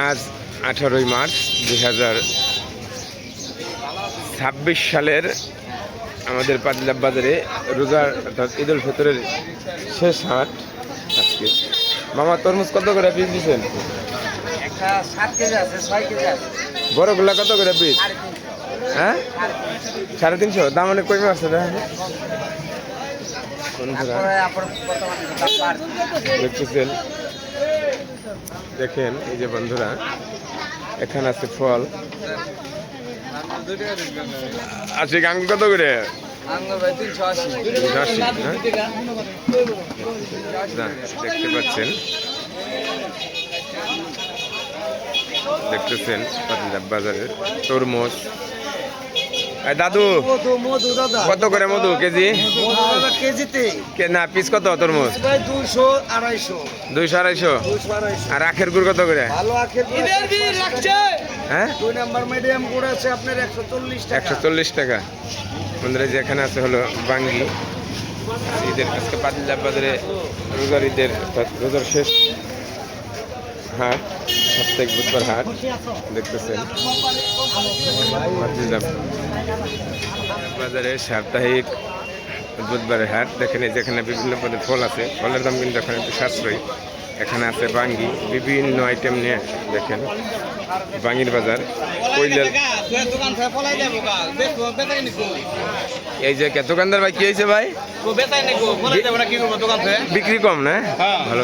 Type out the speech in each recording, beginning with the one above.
আজ 18ই মার্চ 2026 সালের আমাদের পাতিলা বাজারে রোজার অর্থাৎ ঈদ উল ফিতরের শেষ হাট আজকে। মামা তরমুজ কত করে পিস দিচ্ছেন? বড়গুলা কত করে পিস? হ্যাঁ 350। দাম অনেক কমে আসছে দেখতেছেন। দেখেন এই যে বন্ধুরা, এখানে আছে ফল। আচ্ছা আঙ্গুর কত করে? দেখতে পাচ্ছেন, দেখতেছেন পাতিলা বাজারের তরমুজ। দাদু কত করে মধু কেজি? না পিস কত তরমুজ? 200-250। আর আখের গুড় কত করে? হ্যাঁ 140 টাকা। বন্ধুরা যেখানে আছে হলো বাঙ্গি। ঈদের আজকে পাতিলা বাজারে রোজার ঈদের রোজার শেষ হাট, সাপ্তাহিক বুধবার হাট দেখতেছেন। বাজারে সাপ্তাহিক বুধবারের হাট দেখেন, যেখানে বিভিন্ন পদের ফল আছে। ফলের দাম কিন্তু এখন একটু সাশ্রয়ী। এখানে আছে বাঙ্গি, বিভিন্ন আইটেম নিয়ে দেখেন বাঙ্গির বাজার। এই যে দোকানদার ভাই কি হয়েছে ভাই? বিক্রি কম না? ভালো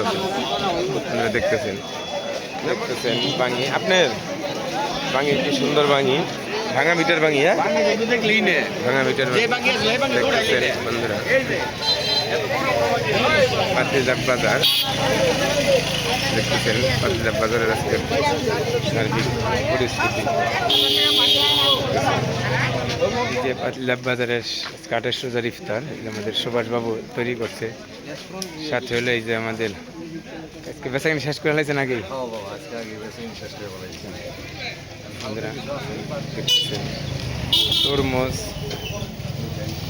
দেখতেছেন বাঙ্গি। আপনার বাঙ্গি কি সুন্দর বাঙ্গি, ভাঙা মিটার বাঙ্গি। হ্যাঁ ভাঙা মিটার দেখতেছেন বন্ধুরা। পাতিলা বাজার দেখতেছেন, পাতিলা বাজারের আজকে সার্বিক পরিস্থিতি। যে পাতিলা বাজারের কাঠের সোজার ইফতার আমাদের সুভাষবাবু তৈরি করছে। সাথে হলো এই যে আমাদের আজকে বেচাকিনি শেষ করে হয়েছে নাকি? তরমুজ,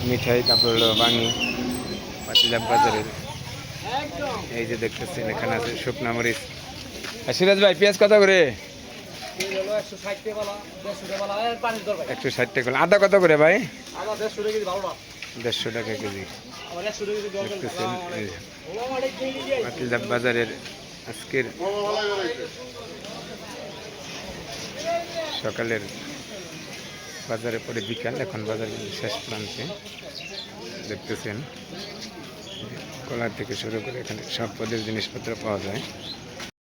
মিঠাই, তারপর হলো বাঙি পাতিলা বাজারের। এই যে দেখতেছেন এখানে আছে শুকনা মরিচ। আর সিরাজ ভাই পেঁয়াজ কত করে? 160 টাকা। আদা কত করে ভাই? 150 টাকা কেজি। দেখতেছেন পাতিলা বাজারের আজকের সকালের বাজারে পরে বিকাল, এখন বাজার কিন্তু শেষ প্রান্তে। দেখতেছেন কলার থেকে শুরু করে এখানে সব পদের জিনিসপত্র পাওয়া যায়।